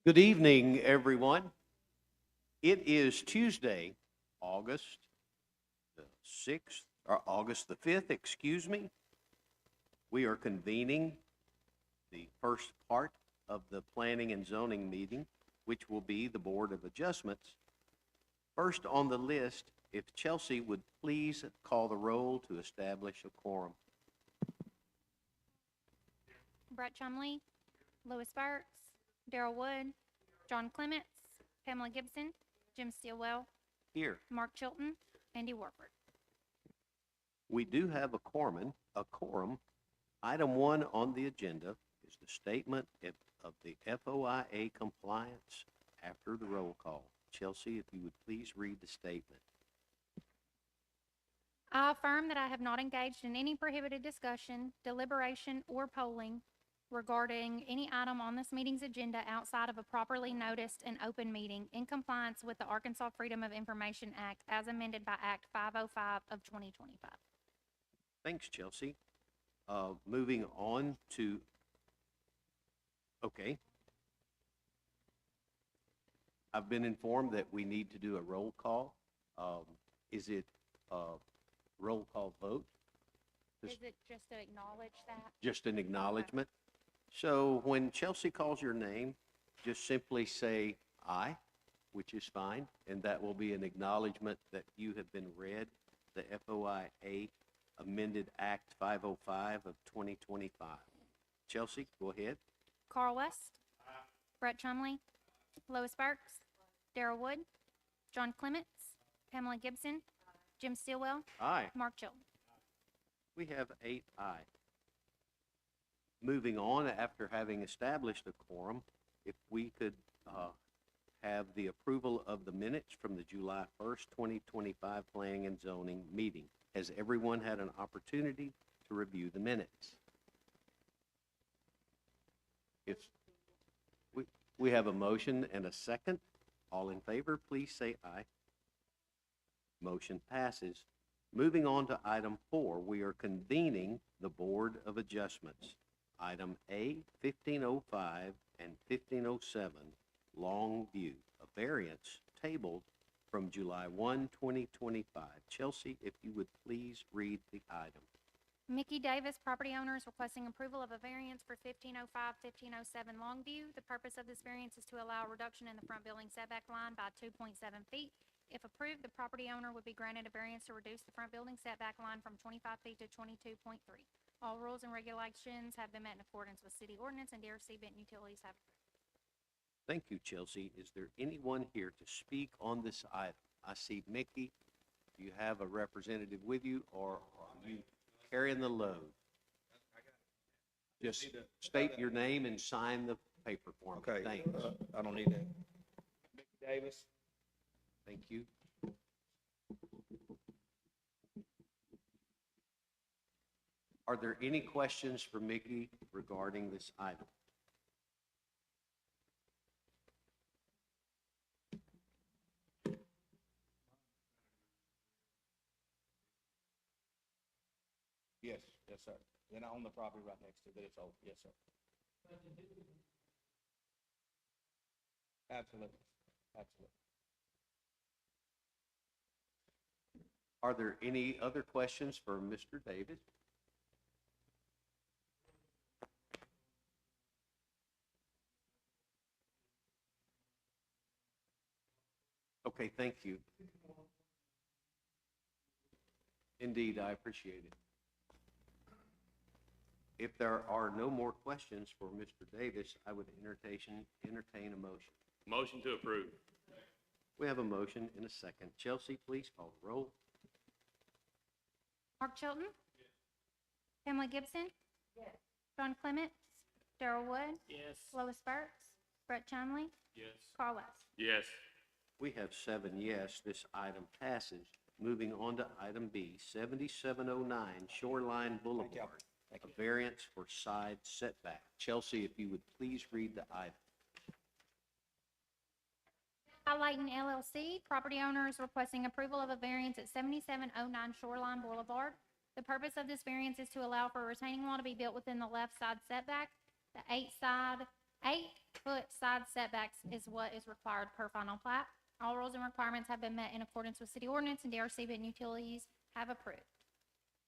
Good evening, everyone. It is Tuesday, August the 6th, or August the 5th, excuse me. We are convening the first part of the Planning and Zoning meeting, which will be the Board of Adjustments. First on the list, if Chelsea would please call the roll to establish a quorum. Brett Chumley, Louis Burks, Daryl Wood, John Clements, Pamela Gibson, Jim Steelwell, Here. Mark Chilton, Andy Warford. We do have a quorum. Item 1 on the agenda is the statement of the FOIA compliance after the roll call. Chelsea, if you would please read the statement. I affirm that I have not engaged in any prohibited discussion, deliberation, or polling regarding any item on this meeting's agenda outside of a properly noticed and open meeting in compliance with the Arkansas Freedom of Information Act as amended by Act 505 of 2025. Thanks, Chelsea. Moving on to, okay. I've been informed that we need to do a roll call. Is it a roll call vote? Is it just to acknowledge that? Just an acknowledgement? So when Chelsea calls your name, just simply say aye, which is fine, and that will be an acknowledgement that you have been read the FOIA Amended Act 505 of 2025. Chelsea, go ahead. Carl West, Brett Chumley, Lois Burks, Daryl Wood, John Clements, Pamela Gibson, Jim Steelwell, Aye. Mark Chilton. We have 8 aye. Moving on, after having established a quorum, if we could have the approval of the minutes from the July 1st, 2025 Planning and Zoning meeting. Has everyone had an opportunity to review the minutes? If we have a motion and a second, all in favor, please say aye. Motion passes. Moving on to item 4, we are convening the Board of Adjustments. Item A, 1505 and 1507, Longview, a variance tabled from July 1, 2025. Chelsea, if you would please read the item. Mickey Davis, property owner, is requesting approval of a variance for 1505, 1507 Longview. The purpose of this variance is to allow a reduction in the front building setback line by 2.7 feet. If approved, the property owner would be granted a variance to reduce the front building setback line from 25 feet to 22.3. All rules and regulations have been met in accordance with city ordinance, and DRC Benton Utilities have. Thank you, Chelsea. Is there anyone here to speak on this item? I see Mickey. Do you have a representative with you, or are you carrying the load? Just state your name and sign the paper for me. Okay, Thanks. I don't need that. Mickey Davis. Thank you. Are there any questions for Mickey regarding this item? Yes, yes, sir. Then I own the property right next to it, it's old, yes, sir. Absolutely, absolutely. Are there any other questions for Mr. Davis? Okay, thank you. Indeed, I appreciate it. If there are no more questions for Mr. Davis, I would entertain a motion. Motion to approve. We have a motion and a second. Chelsea, please call the roll. Mark Chilton? Yes. Pamela Gibson? Yes. John Clements? Daryl Wood? Yes. Lois Burks? Brett Chumley? Yes. Carl West? Yes. We have 7 yes. This item passes. Moving on to item B, 7709 Shoreline Boulevard, Thank you. a variance for side setback. Chelsea, if you would please read the item. Highlighting LLC, property owner is requesting approval of a variance at 7709 Shoreline Boulevard. The purpose of this variance is to allow for a retaining wall to be built within the left side setback. The eight foot side setbacks is what is required per final plat. All rules and requirements have been met in accordance with city ordinance, and DRC Benton Utilities have approved.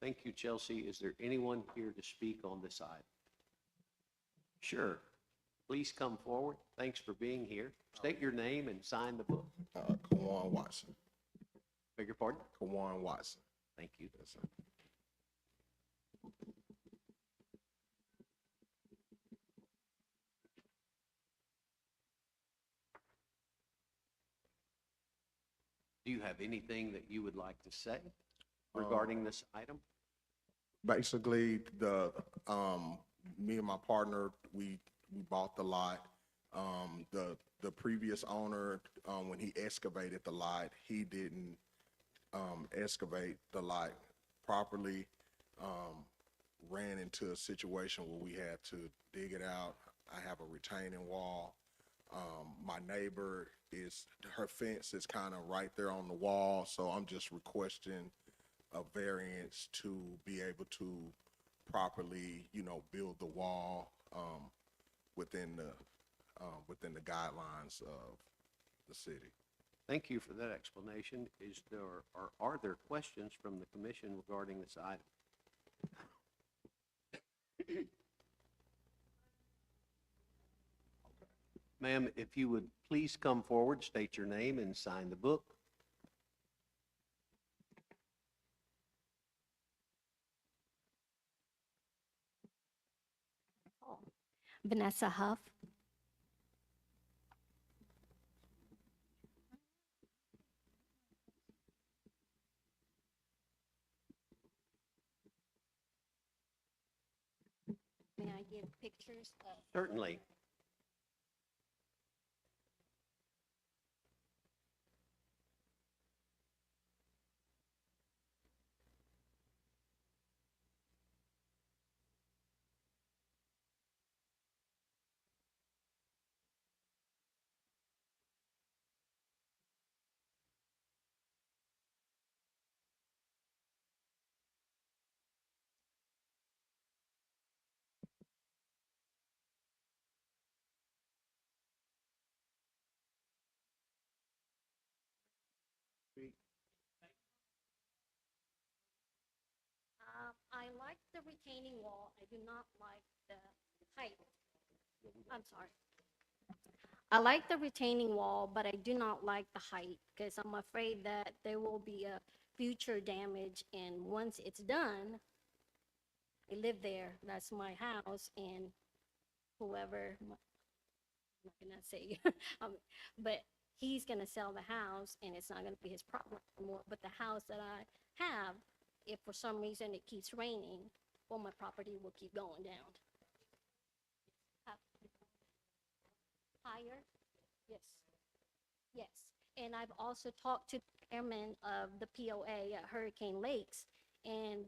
Thank you, Chelsea. Is there anyone here to speak on this item? Sure. Please come forward. Thanks for being here. State your name and sign the book. Kawan Watson. Beg your pardon? Kawan Watson. Thank you. Yes, sir. Do you have anything that you would like to say regarding this item? Basically, me and my partner, we bought the lot. The previous owner, when he excavated the lot, he didn't, excavate the lot properly. Ran into a situation where we had to dig it out. I have a retaining wall. My neighbor her fence is kind of right there on the wall, so I'm just requesting a variance to be able to properly, build the wall, within the guidelines of the city. Thank you for that explanation. Are there questions from the commission regarding this item? Ma'am, if you would please come forward, state your name and sign the book. Vanessa Huff. May I give pictures of? Certainly. I like the retaining wall. I do not like the height. I'm sorry. I like the retaining wall, but I do not like the height because I'm afraid that there will be a future damage. And once it's done, I live there. That's my house, and whoever, I'm not gonna say, but he's gonna sell the house, and it's not gonna be his problem anymore. But the house that I have, if for some reason it keeps raining, well, my property will keep going down. Higher? Yes. Yes. And I've also talked to the airman of the POA at Hurricane Lakes, and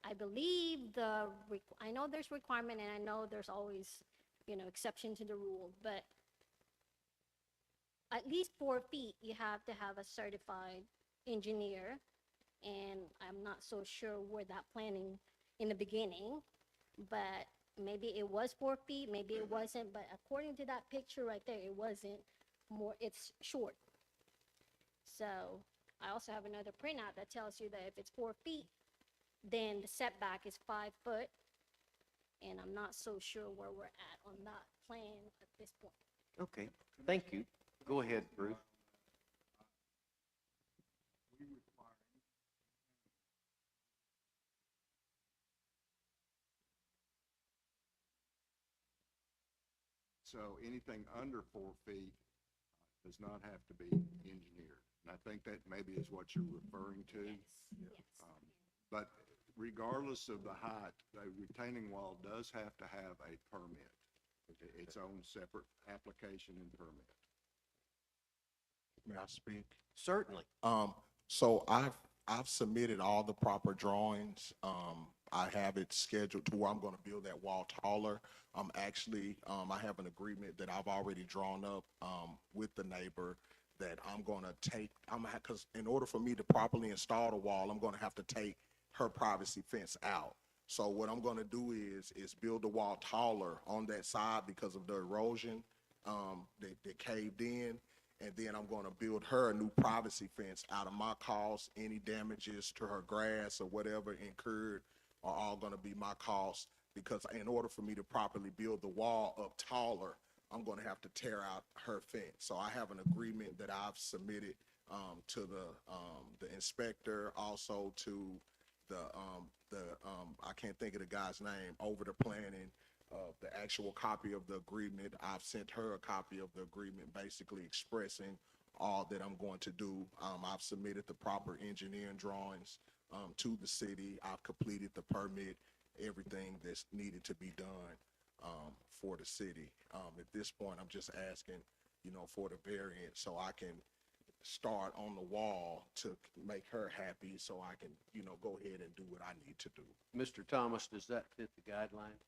I believe I know there's requirement, and I know there's always, exception to the rule, but at least 4 feet, you have to have a certified engineer. And I'm not so sure where that planning in the beginning, but maybe it was 4 feet, maybe it wasn't, but according to that picture right there, it wasn't more, it's short. So I also have another printout that tells you that if it's 4 feet, then the setback is 5 foot. And I'm not so sure where we're at on that plan at this point. Okay, thank you. Go ahead, Bruce. So anything under 4 feet does not have to be engineered. And I think that maybe is what you're referring to. Yes. But regardless of the height, a retaining wall does have to have a permit, its own separate application and permit. May I speak? Certainly. So I've submitted all the proper drawings. I have it scheduled to where I'm gonna build that wall taller. Actually, I have an agreement that I've already drawn up, with the neighbor that I'm gonna take, cause in order for me to properly install the wall, I'm gonna have to take her privacy fence out. So what I'm gonna do is build the wall taller on that side because of the erosion. that caved in. And then I'm gonna build her a new privacy fence out of my cost. Any damages to her grass or whatever incurred are all gonna be my cost. Because in order for me to properly build the wall up taller, I'm gonna have to tear out her fence. So I have an agreement that I've submitted, to the inspector, also to I can't think of the guy's name, over the planning, the actual copy of the agreement. I've sent her a copy of the agreement, basically expressing all that I'm going to do. I've submitted the proper engineering drawings, to the city. I've completed the permit, everything that's needed to be done, for the city. At this point, I'm just asking, for the variance so I can start on the wall to make her happy so I can, go ahead and do what I need to do. Mr. Thomas, does that fit the guideline?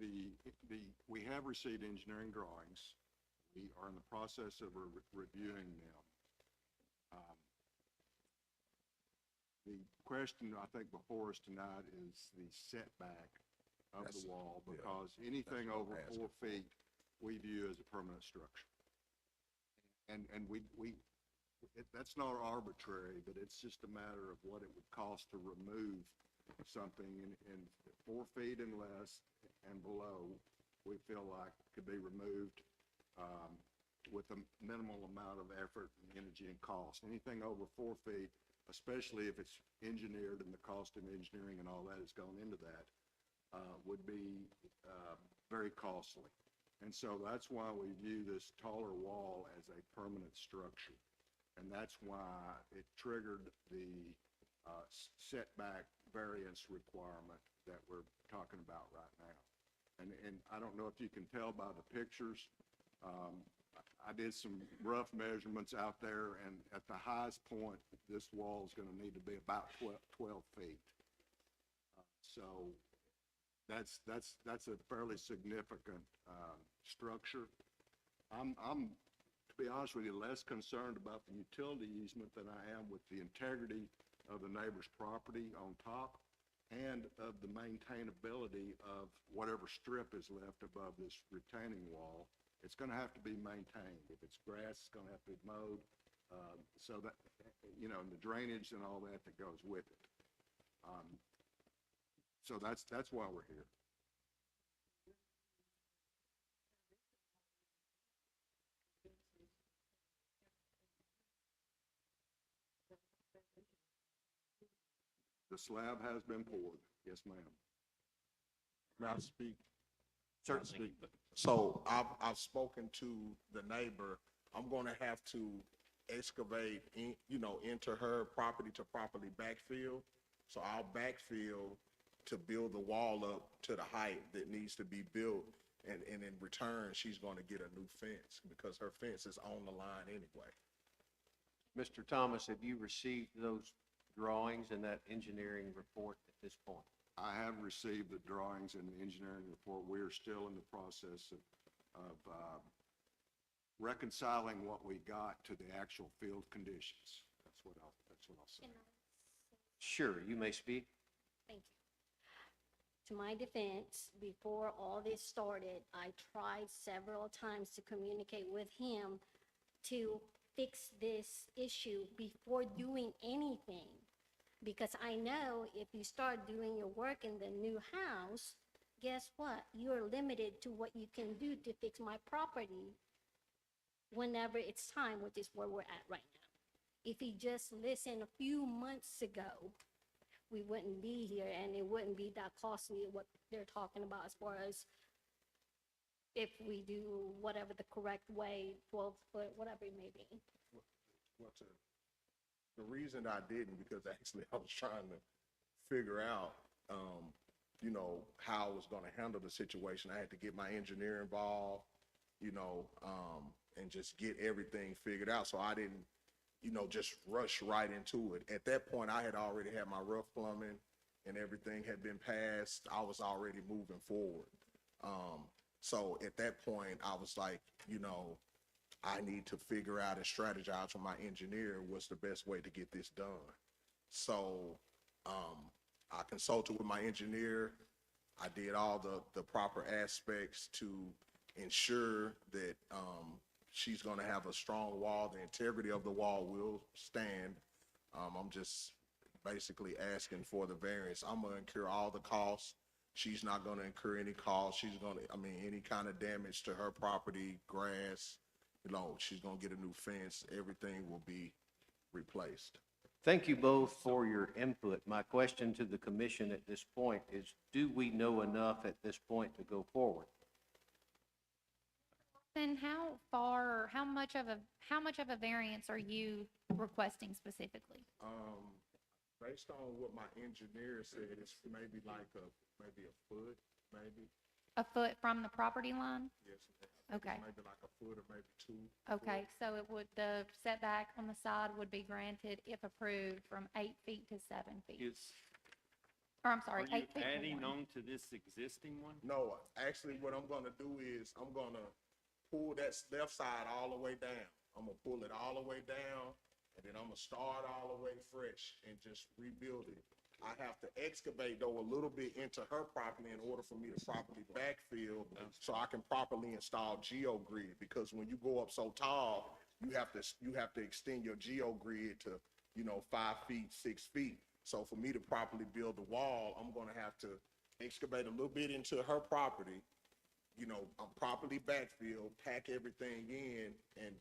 We have received engineering drawings. We are in the process of reviewing them. The question, I think, before us tonight is the setback of the wall, yeah, because anything that's what over I'm 4 feet, we view as a permanent structure. And that's not arbitrary, but it's just a matter of what it would cost to remove something in 4 feet and less and below. We feel like could be removed, with a minimal amount of effort, and energy, and cost. Anything over 4 feet, especially if it's engineered and the cost of engineering and all that has gone into that, would be very costly. And so that's why we view this taller wall as a permanent structure. And that's why it triggered the setback variance requirement that we're talking about right now. And I don't know if you can tell by the pictures, I did some rough measurements out there, and at the highest point, this wall is going to need to be about 12 feet. So that's a fairly significant structure. I'm, to be honest with you, less concerned about the utility easement than I am with the integrity of the neighbor's property on top and of the maintainability of whatever strip is left above this retaining wall. It's going to have to be maintained. If it's grass, it's going to have to be mowed. So that, and the drainage and all that goes with it. So that's why we're here. The slab has been poured. Yes, ma'am. May I speak? Certainly. So I've spoken to the neighbor. I'm gonna have to excavate into her property to properly backfill. So I'll backfill to build the wall up to the height that needs to be built. And in return, she's gonna get a new fence because her fence is on the line anyway. Mr. Thomas, have you received those drawings and that engineering report at this point? I have received the drawings and the engineering report. We are still in the process of reconciling what we got to the actual field conditions. That's what I'll say. Sure, you may speak. Thank you. To my defense, before all this started, I tried several times to communicate with him to fix this issue before doing anything. Because I know if you start doing your work in the new house, guess what? You're limited to what you can do to fix my property whenever it's time, which is where we're at right now. If he just listened a few months ago, we wouldn't be here, and it wouldn't be that costly what they're talking about as far as if we do whatever the correct way, 12 foot, whatever it may be. The reason I didn't, because actually I was trying to figure out, how I was gonna handle the situation. I had to get my engineer involved, and just get everything figured out. So I didn't, just rush right into it. At that point, I had already had my rough plumbing and everything had been passed. I was already moving forward. So at that point, I was like, I need to figure out and strategize with my engineer what's the best way to get this done. So I consulted with my engineer. I did all the proper aspects to ensure that, she's gonna have a strong wall, the integrity of the wall will stand. I'm just basically asking for the variance. I'm gonna incur all the costs. She's not gonna incur any costs. She's gonna, any kind of damage to her property, grass, she's gonna get a new fence. Everything will be replaced. Thank you both for your input. My question to the commission at this point is, do we know enough at this point to go forward? Then how much of a variance are you requesting specifically? Based on what my engineer said, it's maybe like maybe a foot, maybe. A foot from the property line? Yes, ma'am. Okay. Maybe like a foot or maybe 2. Okay, so the setback on the side would be granted if approved from 8 feet to 7 feet. Or I'm sorry, Are you 8 feet to adding 1. on to this existing one? No, actually, what I'm gonna do is I'm gonna pull that left side all the way down. I'm gonna pull it all the way down, and then I'm gonna start all the way fresh and just rebuild it. I have to excavate though a little bit into her property in order for me to properly backfill, so I can properly install GeoGrid, because when you go up so tall, you have to extend your GeoGrid to, 5 feet, 6 feet. So for me to properly build the wall, I'm gonna have to excavate a little bit into her property, properly backfill, pack everything in, and,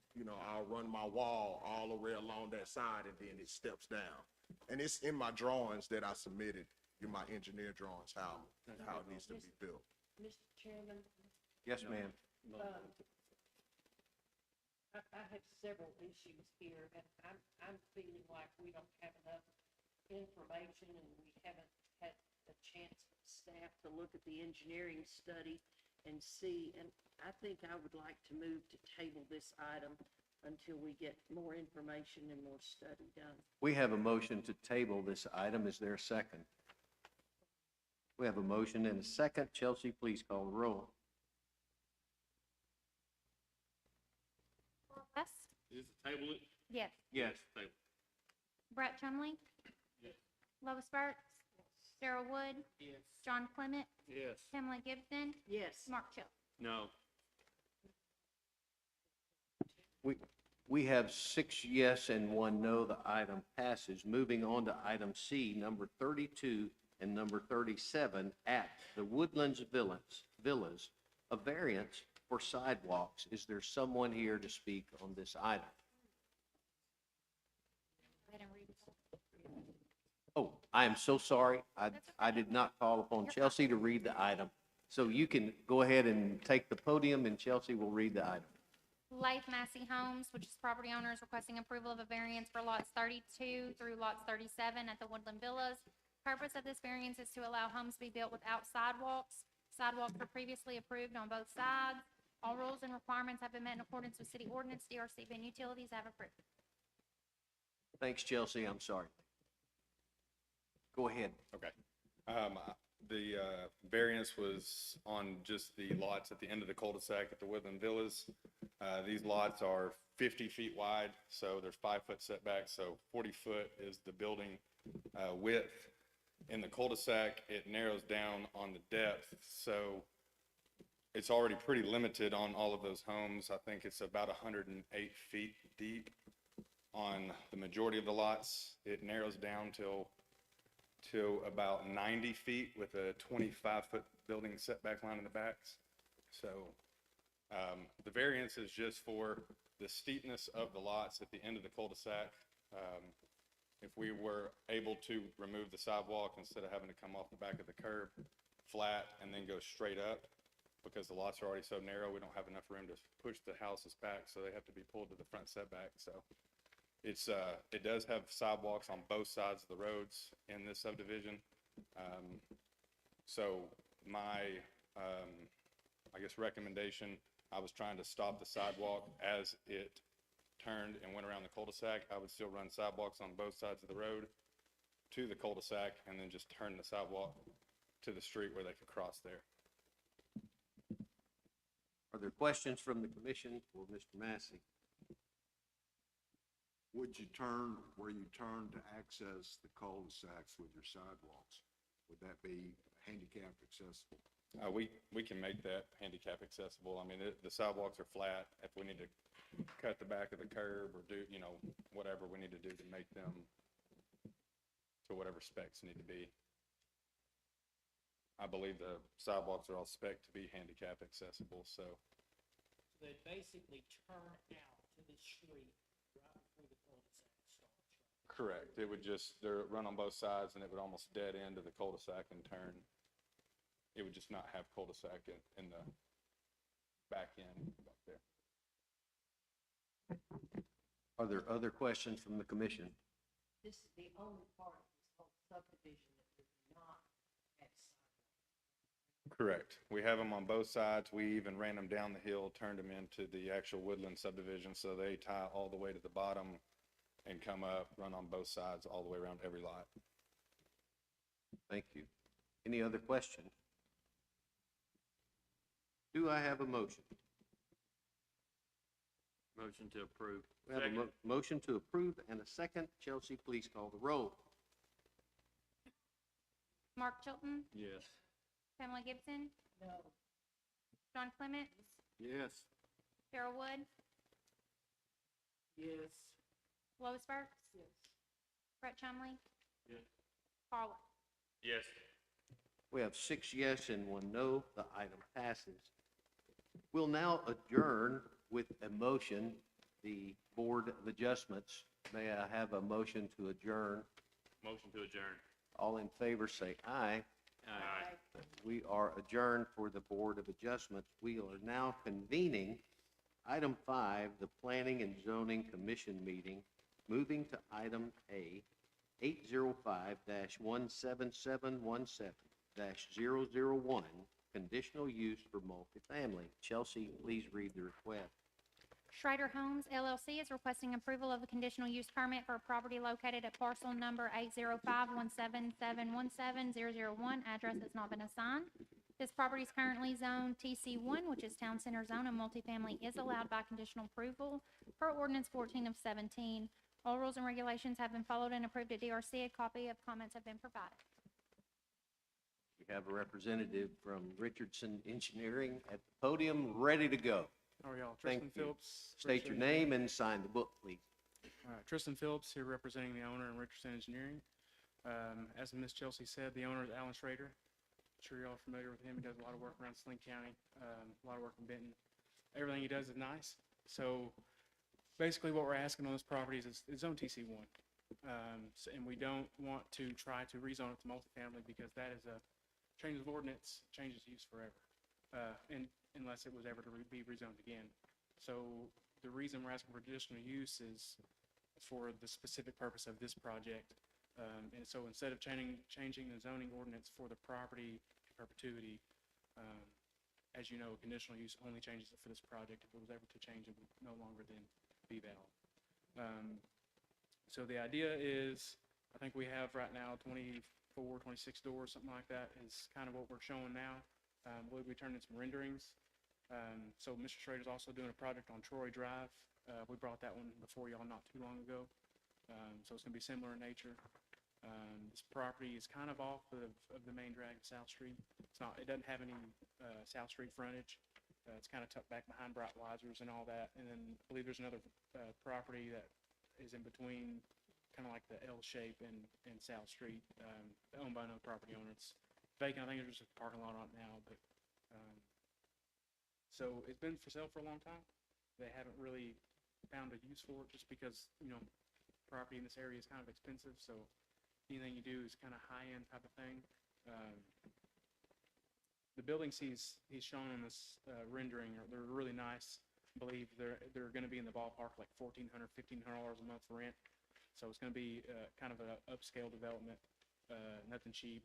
I'll run my wall all the way along that side, and then it steps down. And it's in my drawings that I submitted, in my engineer drawings, how it needs to be built. Mr. Chairman, Yes, ma'am. I have several issues here, and I'm feeling like we don't have enough information, and we haven't had a chance for staff to look at the engineering study and see, and I think I would like to move to table this item until we get more information and more study done. We have a motion to table this item. Is there a second? We have a motion and a second. Chelsea, please call the roll. West? Is it table it? Yes. Yes, table. Brett Chumley? Yes. Lois Burks? Darrell Wood? Yes. John Clement? Yes. Pamela Gibson? Yes. Mark Chill? No. We have 6 yes and 1 no. The item passes. Moving on to item C, number 32 and number 37, at the Woodlands Villas, a variance for sidewalks. Is there someone here to speak on this item? Go ahead and read it. Oh, I am so sorry. I did not call upon Chelsea to read the item. So you can go ahead and take the podium, and Chelsea will read the item. Life Massey Homes, which is property owners requesting approval of a variance for lots 32 through lots 37 at the Woodland Villas. Purpose of this variance is to allow homes to be built without sidewalks. Sidewalks were previously approved on both sides. All rules and requirements have been met in accordance with city ordinance. DRC and utilities have approved. Thanks, Chelsea. I'm sorry. Go ahead. Okay. The variance was on just the lots at the end of the cul-de-sac at the Woodland Villas. These lots are 50 feet wide, so there's 5-foot setbacks, so 40 foot is the building width. In the cul-de-sac, it narrows down on the depth, so it's already pretty limited on all of those homes. I think it's about 108 feet deep on the majority of the lots. It narrows down to about 90 feet with a 25-foot building setback line in the backs. So the variance is just for the steepness of the lots at the end of the cul-de-sac. If we were able to remove the sidewalk instead of having to come off the back of the curb flat and then go straight up, because the lots are already so narrow, we don't have enough room to push the houses back, so they have to be pulled to the front setback. So it does have sidewalks on both sides of the roads in this subdivision. So my, I guess, recommendation, I was trying to stop the sidewalk as it turned and went around the cul-de-sac. I would still run sidewalks on both sides of the road to the cul-de-sac and then just turn the sidewalk to the street where they could cross there. Are there questions from the commission for Mr. Massey? Would you turn where you turn to access the cul-de-sacs with your sidewalks? Would that be handicap accessible? We can make that handicap accessible. I mean, the sidewalks are flat. If we need to cut the back of the curb or do, whatever we need to do to make them to whatever specs need to be. I believe the sidewalks are all spec'd to be handicap accessible, so. They basically turn out to the street right before the cul-de-sac starts. Correct. It would they're run on both sides and it would almost dead end to the cul-de-sac and turn. It would just not have cul-de-sac in the back end back there. Are there other questions from the commission? This is the only part of this whole subdivision that does not have sidewalks. Correct. We have them on both sides. We even ran them down the hill, turned them into the actual Woodland subdivision, so they tie all the way to the bottom and come up, run on both sides, all the way around every lot. Thank you. Any other questions? Do I have a motion? Motion to approve. We have a motion to approve and a second. Chelsea, please call the roll. Mark Chilton, Yes. Pamela Gibson, No, John Clements, Yes. Darrell Wood, yes, Lois Burks, yes. Brett Chumley, Yes. Carl White. Yes. We have 6 yes and 1 no. The item passes. We'll now adjourn with a motion, the Board of Adjustments. May I have a motion to adjourn? Motion to adjourn. All in favor, say aye. Aye. We are adjourned for the Board of Adjustments. We are now convening item 5, the Planning and Zoning Commission meeting, moving to item A, 805-17717-001, conditional use for multifamily. Chelsea, please read the request. Schrader Homes LLC is requesting approval of a conditional use permit for a property located at parcel number 805-17717-001. Address has not been assigned. This property is currently zoned TC1, which is Town Center Zone, and multifamily is allowed by conditional approval per ordinance 14 of 17. All rules and regulations have been followed and approved at DRC. A copy of comments have been provided. We have a representative from Richardson Engineering at the podium, ready to go. How are y'all? Thank Tristan you. Phillips. State your Richardson name and sign the book, please. Engineering. Tristan Phillips here representing the owner in Richardson Engineering. As Ms. Chelsea said, the owner is Alan Schrader. I'm sure y'all are familiar with him. He does a lot of work around Saline County, a lot of work in Benton. Everything he does is nice. So basically what we're asking on this property is it's zone TC1. And we don't want to try to rezone it to multifamily because that is a change of ordinance, changes use forever. And unless it was ever to be rezoned again. So the reason we're asking for additional use is for the specific purpose of this project. And so instead of changing the zoning ordinance for the property in perpetuity, as you know, conditional use only changes it for this project. If it was ever to change, it would no longer then be valid. So the idea is, I think we have right now 24, 26 doors, something like that is kind of what we're showing now. We'll be turning some renderings. So Mr. Schrader's also doing a project on Troy Drive. We brought that one before y'all not too long ago. So it's gonna be similar in nature. This property is kind of off of the main drag of South Street. It doesn't have any South Street frontage. It's kind of tucked back behind Breitweiser's and all that. And then I believe there's another property that is in between, kind of like the L shape and South Street, owned by another property owner. It's vacant. I think there's just a parking lot on it now, but so it's been for sale for a long time. They haven't really found a use for it just because, property in this area is kind of expensive. So anything you do is kind of high-end type of thing. The buildings he's shown in this rendering, they're really nice. I believe they're going to be in the ballpark like $1,400, $1,500 a month for rent. So it's going to be kind of an upscale development, nothing cheap.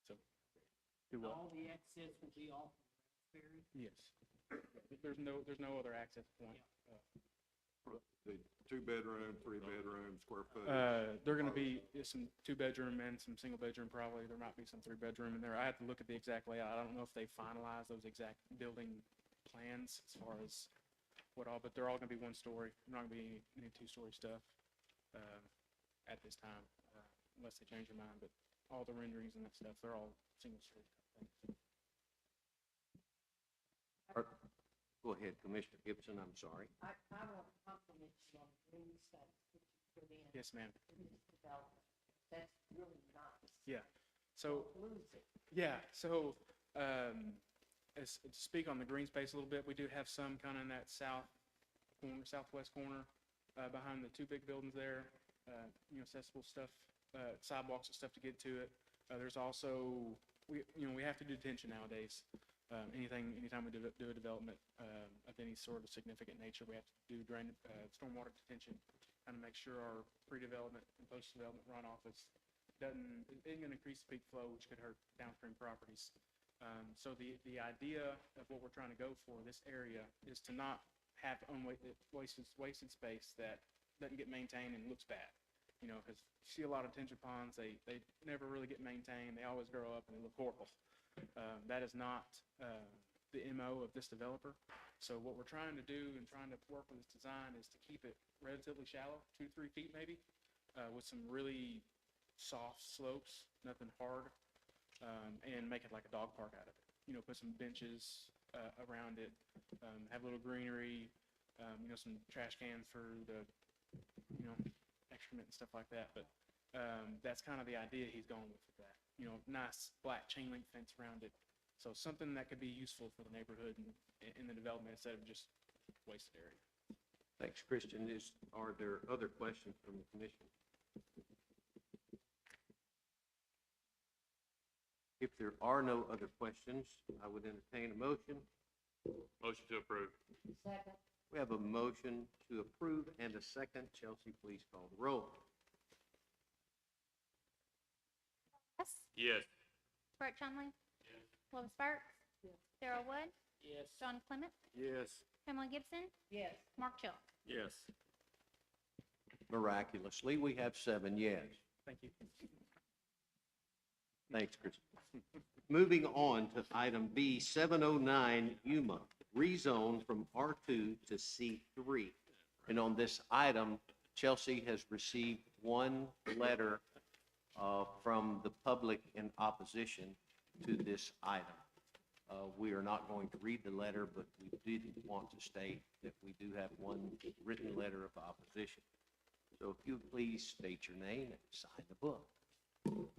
So do what? All the access will be off of Raspberry. Yes. There's no other access point. The 2-bedroom, 3-bedroom, square foot. They're going to be some 2-bedroom and some single-bedroom probably. There might be some 3-bedroom in there. I have to look at the exact layout. I don't know if they finalized those exact building plans as far as what all, but they're all going to be 1-story. They're not going to be any 2-story stuff at this time, unless they change their mind. But all the renderings and that stuff, they're all single story type things. Go ahead, Commissioner Gibson, I'm sorry. I want to compliment you on the green space that you put in. Yes, ma'am. In this development. That's really nice. Yeah. So, Don't lose it. yeah, so, to speak on the green space a little bit, we do have some kind of in that southwest corner, behind the two big buildings there, accessible stuff, sidewalks and stuff to get to it. There's also, we have to do detention nowadays. Anytime we do a development, of any sort of significant nature, we have to do stormwater detention, kind of make sure our pre-development and post-development runoff isn't gonna increase the peak flow, which could hurt downstream properties. So the idea of what we're trying to go for this area is to not have wasted space that doesn't get maintained and looks bad. Because you see a lot of detention ponds, they never really get maintained, they always grow up and they look horrible. That is not the MO of this developer. So what we're trying to do and trying to work with this design is to keep it relatively shallow, 2-3 feet maybe, with some really soft slopes, nothing hard, and make it like a dog park out of it. Put some benches around it, have a little greenery, some trash cans for the, excrement and stuff like that. But that's kind of the idea he's going with that. Nice black chain link fence around it. So something that could be useful for the neighborhood and in the development instead of just wasted area. Thanks, Christian. Are there other questions from the commission? If there are no other questions, I would entertain a motion. Motion to approve. Second. We have a motion to approve and a second. Chelsea, please call the roll. Hess, Yes. Brett Chumley. Lois Burks. Darrell Wood. Yes. John Clement. Yes. Pamela Gibson. Yes. Mark Chilk. Yes. Miraculously, we have 7 yes. Thank you. Thanks, Chris. Moving on to item B, 709 Yuma, rezone from R2 to C3. And on this item, Chelsea has received one letter from the public in opposition to this item. We are not going to read the letter, but we did want to state that we do have one written letter of opposition. So if you would please state your name and sign the book.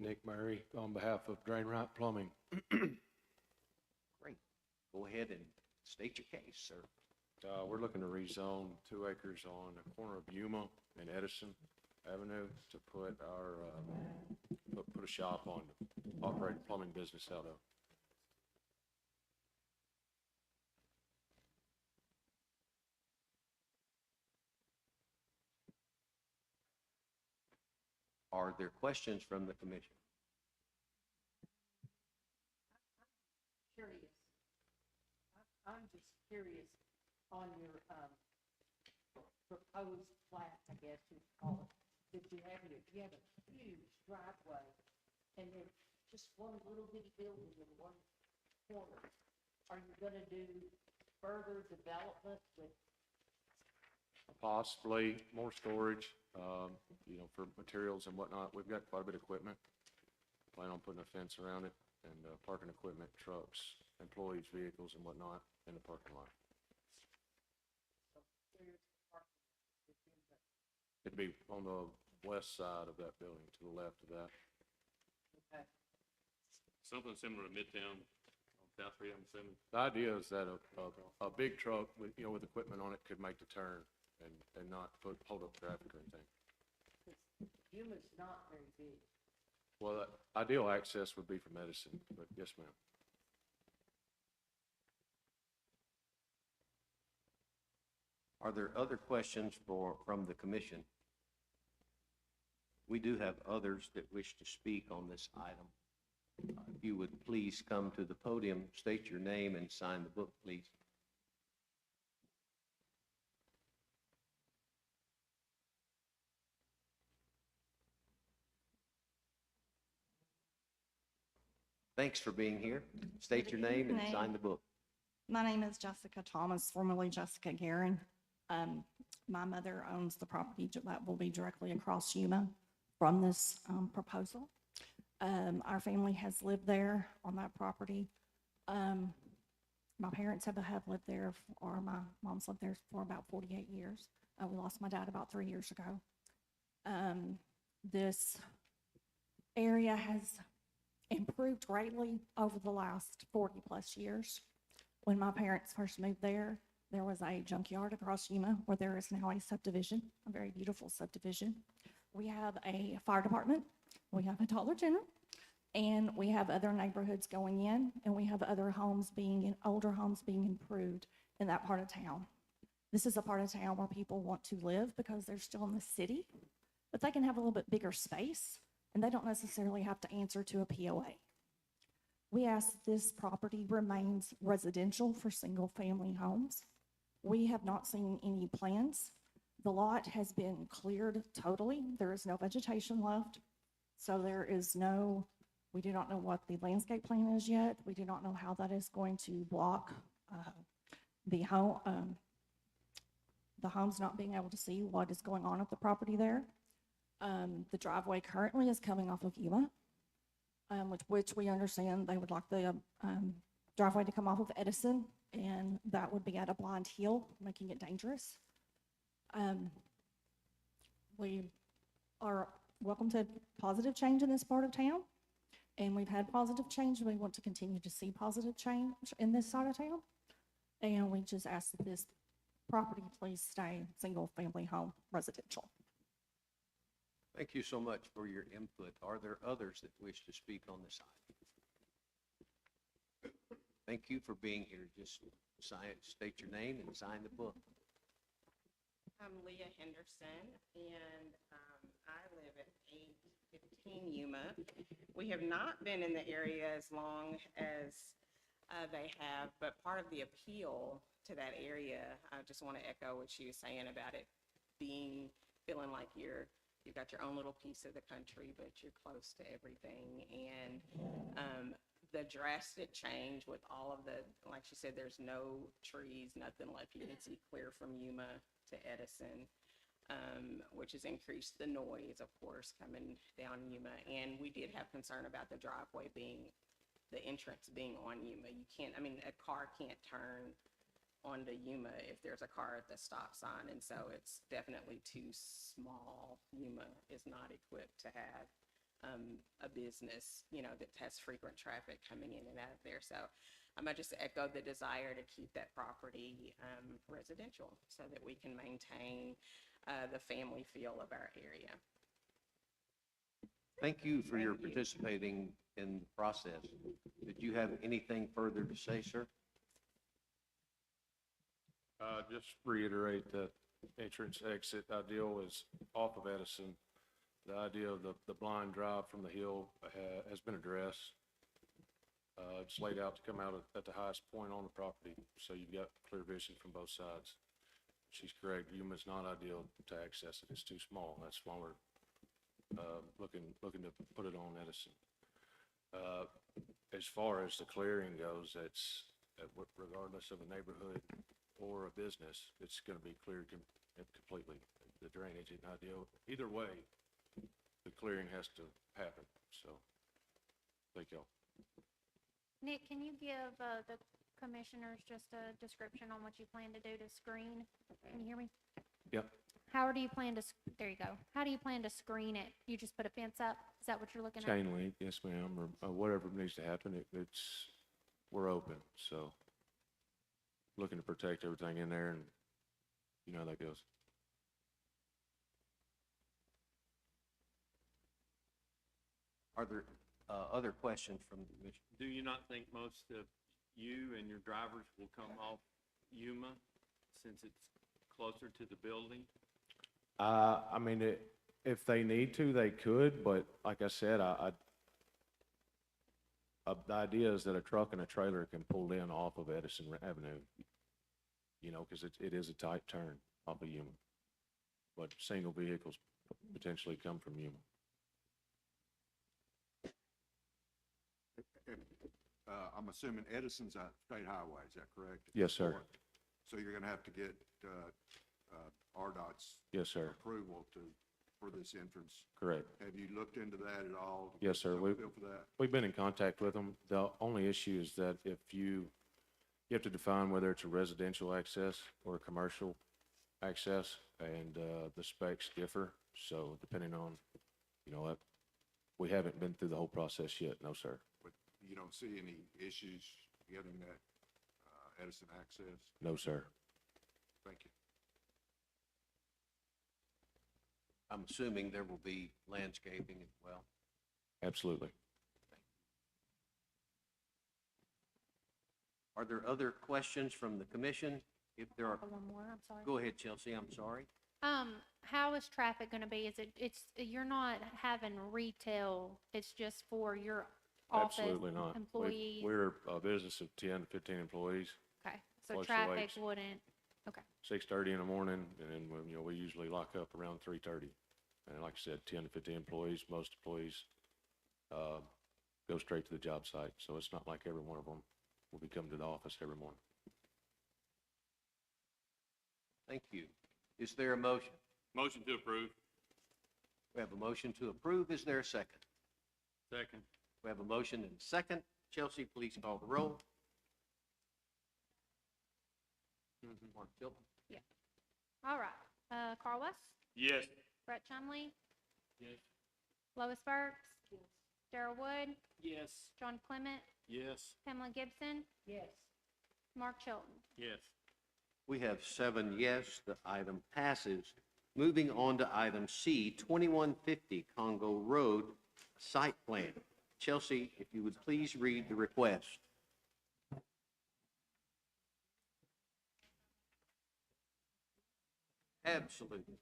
Nick Murray on behalf of Drain Right Plumbing. Great. Go ahead and state your case, sir. We're looking to rezone 2 acres on the corner of Yuma and Edison Avenue to put our, put a shop on, operate a plumbing business out of. Are there questions from the commission? Curious. I'm just curious on your, proposed plat, I guess you'd call it, that you have here. You have a huge driveway and then just one little bitty building in one corner. Are you gonna do further development with? Possibly more storage, for materials and whatnot. We've got quite a bit of equipment. Plan on putting a fence around it and parking equipment, trucks, employees' vehicles and whatnot in the parking lot. So where's the parking? It'd be on the west side of that building, to the left of that. Okay. Something similar to Midtown on South Street, I'm assuming. The idea is that a big truck with, with equipment on it could make the turn and not hold up traffic or anything. Yuma's not very big. Well, the ideal access would be from Edison, but yes, ma'am. Are there other questions from the commission? We do have others that wish to speak on this item. If you would please come to the podium, state your name and sign the book, please. Thanks for being here. State your name and sign the book. My name is Jessica Thomas, formerly Jessica Guerin. My mother owns the property that will be directly across Yuma from this proposal. Our family has lived there on that property. My parents have lived there, or my mom's lived there for about 48 years. We lost my dad about 3 years ago. This area has improved greatly over the last 40-plus years. When my parents first moved there was a junkyard across Yuma where there is now a subdivision, a very beautiful subdivision. We have a fire department, we have a Dollar General, and we have other neighborhoods going in, and we have other homes older homes being improved in that part of town. This is a part of town where people want to live because they're still in the city, but they can have a little bit bigger space, and they don't necessarily have to answer to a POA. We ask that this property remains residential for single-family homes. We have not seen any plans. The lot has been cleared totally. There is no vegetation left. So we do not know what the landscape plan is yet. We do not know how that is going to block the homes not being able to see what is going on at the property there. The driveway currently is coming off of Yuma, which we understand they would like the driveway to come off of Edison, and that would be at a blind hill, making it dangerous. We are welcome to positive change in this part of town, and we've had positive change. We want to continue to see positive change in this side of town, and we just ask that this property please stay single-family home residential. Thank you so much for your input. Are there others that wish to speak on this item? Thank you for being here. Just state your name and sign the book. I'm Leah Henderson, and I live at 815 Yuma. We have not been in the area as long as they have, but part of the appeal to that area, I just want to echo what she was saying about it feeling like you've got your own little piece of the country, but you're close to everything. And the drastic change with all of like she said, there's no trees, nothing left. You can see clear from Yuma to Edison, which has increased the noise, of course, coming down Yuma. And we did have concern about the driveway the entrance being on Yuma. A car can't turn onto Yuma if there's a car at the stop sign, and so it's definitely too small. Yuma is not equipped to have a business, that has frequent traffic coming in and out of there. So I might just echo the desire to keep that property residential so that we can maintain the family feel of our area. Thank you for your Thank you. participating in the process. Did you have anything further to say, sir? Just reiterate that entrance exit ideal is off of Edison. The idea of the blind drive from the hill has been addressed. It's laid out to come out at the highest point on the property, so you've got clear vision from both sides. She's correct. Yuma's not ideal to access it. It's too small. That's why we're looking to put it on Edison. As far as the clearing goes, it's regardless of a neighborhood or a business, it's going to be cleared completely. The drainage isn't ideal. Either way, the clearing has to happen. So, thank y'all. Nick, can you give the commissioners just a description on what you plan to do to screen? Can you hear me? Yep. How do you plan to, there you go. How do you plan to screen it? You just put a fence up? Is that what you're looking at? Chain link, yes, ma'am, or whatever needs to happen. We're open, so looking to protect everything in there, and you know how that goes. Are there other questions from the commission? Do you not think most of you and your drivers will come off Yuma since it's closer to the building? If they need to, they could, but like I said, the idea is that a truck and a trailer can pull in off of Edison Avenue, because it is a tight turn off of Yuma. But single vehicles potentially come from Yuma. I'm assuming Edison's a state highway, is that correct? Yes, sir. So you're gonna have to get RDOT's Yes, sir. approval to for this entrance. Correct. Have you looked into that at all? Yes, sir. Have a We- feel for that? We've been in contact with them. The only issue is that if you have to define whether it's a residential access or a commercial access, and the specs differ. So depending on, we haven't been through the whole process yet. No, sir. But you don't see any issues getting that Edison access? No, sir. Thank you. I'm assuming there will be landscaping as well. Absolutely. Are there other questions from the commission? If there are, One more, I'm sorry. go ahead, Chelsea, I'm sorry. How is traffic gonna be? You're not having retail, it's just for your office Absolutely not. employees? We're a business of 10 to 15 employees, Okay, so traffic fluctuates. wouldn't, okay, 6:30 in the morning, and then, we usually lock up around 3:30. And like I said, 10 to 15 employees, most employees go straight to the job site. So it's not like every one of them will be coming to the office every morning. Thank you. Is there a motion? Motion to approve. We have a motion to approve. Is there a second? Second. We have a motion and a second. Chelsea, please call the roll. Mark Chilton. all right. Carl West, Yes. Brett Chumley, Yes. Lois Burks, Darrell Wood, Yes. John Clement, Yes. Pamela Gibson, Yes. Mark Chilton. Yes. We have 7 yes, the item passes. Moving on to item C, 2150 Congo Road Site Plan. Chelsea, if you would please read the request. Absolutely.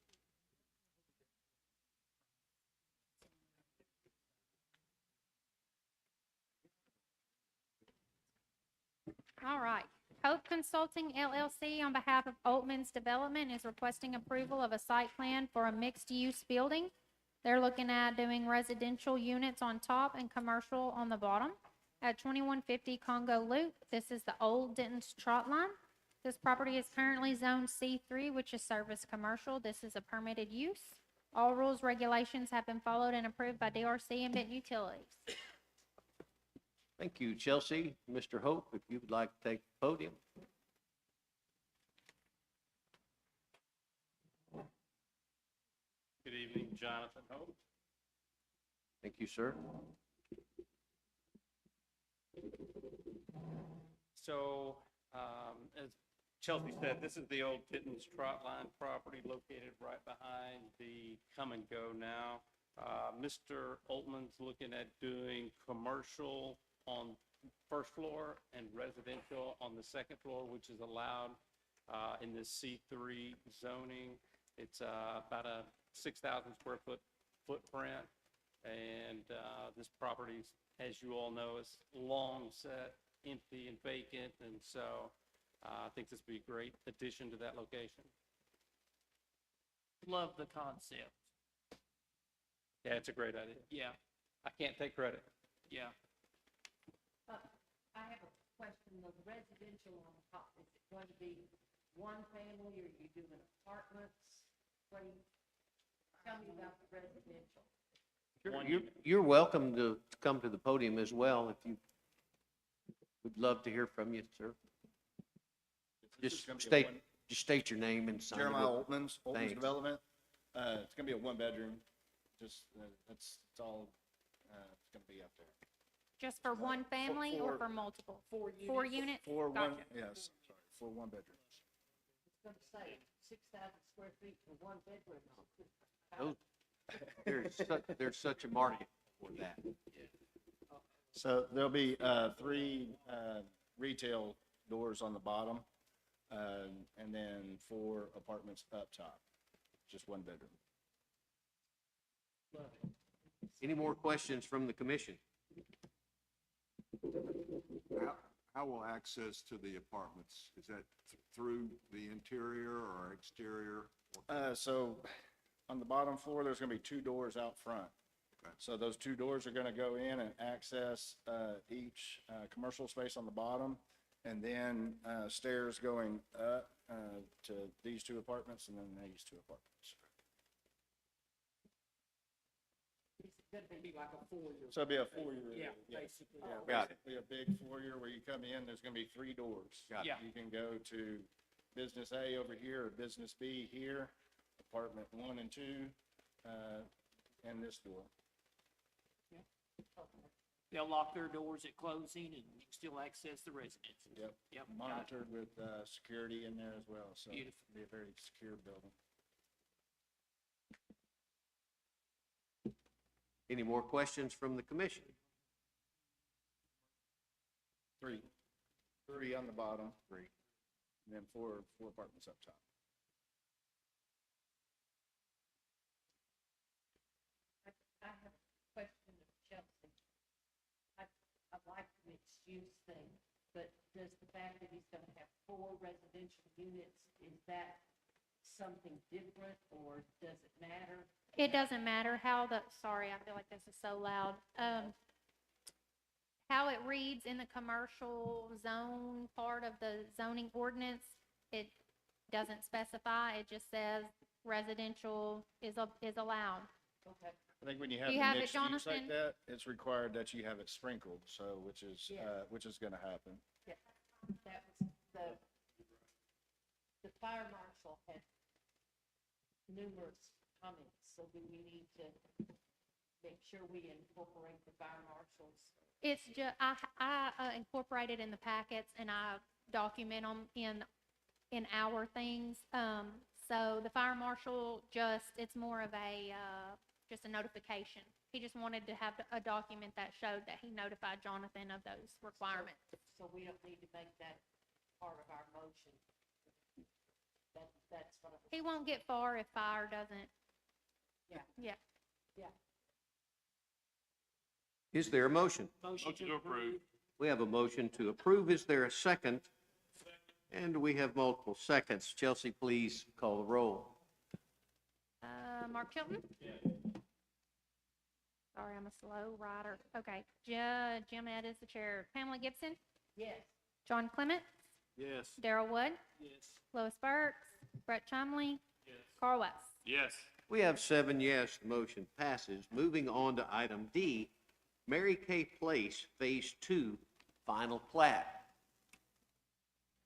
All right. Hope Consulting LLC, on behalf of Altman's Development, is requesting approval of a site plan for a mixed-use building. They're looking at doing residential units on top and commercial on the bottom at 2150 Congo Loop. This is the old Denton's Trot Line. This property is currently zoned C3, which is service commercial. This is a permitted use. All rules, regulations have been followed and approved by DRC and Benton Utilities. Thank you, Chelsea. Mr. Hope, if you would like to take the podium. Good evening, Jonathan Hope. Thank you, sir. So, as Chelsea said, this is the old Denton's Trot Line property located right behind the Come and Go Now. Mr. Altman's looking at doing commercial on first floor and residential on the second floor, which is allowed in this C3 zoning. It's about a 6,000 square foot footprint. And this property, as you all know, is long set, empty and vacant. And so I think this would be a great addition to that location. Love the concept. Yeah, it's a great idea. Yeah, I can't take credit. yeah. I have a question, the residential on top, is it going to be one family, or are you doing apartments? What do you, tell me about the residential. You're welcome to come to the podium as well if you would love to hear from you, sir. Just state your name and sign. Jeremiah Altman's Thanks. Development. It's gonna be a one-bedroom, just, that's all, it's gonna be up there. Just for one family or for multiple? 4 units. 4 units? For one, Gotcha. yes, sorry, for one bedroom. It's gonna say 6,000 square feet for one bedroom. There's such a market for that. So there'll be, 3, retail doors on the bottom, and then 4 apartments up top, just one bedroom. Any more questions from the commission? How will access to the apartments, is that through the interior or exterior? So on the bottom floor, there's gonna be 2 doors out front. Okay. So those 2 doors are gonna go in and access, each, commercial space on the bottom, and then, stairs going up, to these 2 apartments and then these 2 apartments. gonna be like a foyer. So it'll be a foyer. Yeah, basically. Yeah, Got it. basically a big foyer where you come in, there's gonna be 3 doors. Got it. Yeah. You can go to business A over here, or business B here, apartment 1 and 2, and this door. They'll lock their doors at closing and you can still access the residence. Yep. Yep. got it. Monitored with, security in there as well, so Beautiful. it'll be a very secure building. Any more questions from the commission? 3. 3 on the bottom, 3. and then 4 apartments up top. I have a question of Chelsea. I like the mixed use thing, but does the fact that he's gonna have 4 residential units, is that something different or does it matter? It doesn't matter how the, sorry, I feel like this is so loud. How it reads in the commercial zone part of the zoning ordinance, it doesn't specify. It just says residential is allowed. Okay. I think when you have You the have it, mixed use like Jonathan? that, it's required that you have it sprinkled, so, which Yeah. is gonna happen. Yeah, that was the fire marshal had numerous comments, so do we need to make sure we incorporate the fire marshals? It's just, I incorporate it in the packets and I document them in our things. So the fire marshal it's more of just a notification. He just wanted to have a document that showed that he notified Jonathan of those requirements. So we don't need to make that part of our motion. That's what I was. He won't get far if fire doesn't. Yeah. Yeah. Yeah. Is there a motion? Motion to approve. We have a motion to approve. Is there a second? And we have multiple seconds. Chelsea, please call the roll. Mark Chilton? Sorry, I'm a slow writer. Okay, Jim Ed is the chair. Pamela Gibson? Yes. John Clement? Yes. Darrell Wood? Yes. Lois Burks? Brett Chumley? Yes. Carl West? Yes. We have 7 yes, the motion passes. Moving on to item D, Mary Kay Place Phase 2, final plat.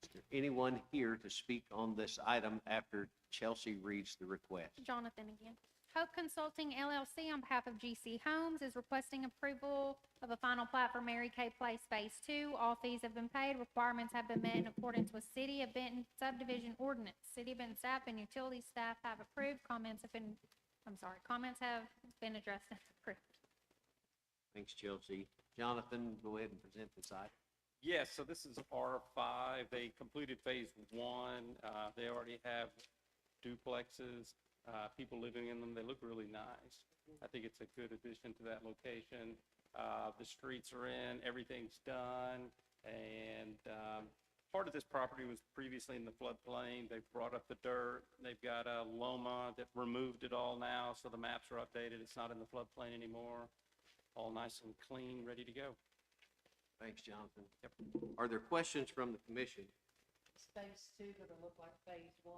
Is there anyone here to speak on this item after Chelsea reads the request? Jonathan again. Hope Consulting LLC on behalf of GC Homes is requesting approval of a final plat for Mary Kay Place Phase 2. All fees have been paid. Requirements have been met in accordance with City of Benton subdivision ordinance. City of Benton staff and utility staff have approved. Comments have been addressed and approved. Thanks, Chelsea. Jonathan, go ahead and present this item. Yes, so this is R5. They completed phase 1. They already have duplexes, people living in them. They look really nice. I think it's a good addition to that location. The streets are in, everything's done, and part of this property was previously in the floodplain. They've brought up the dirt. They've got a Loma that removed it all now, so the maps are updated. It's not in the floodplain anymore. All nice and clean, ready to go. Thanks, Jonathan. Are there questions from the commission? Is phase 2 gonna look like phase 1?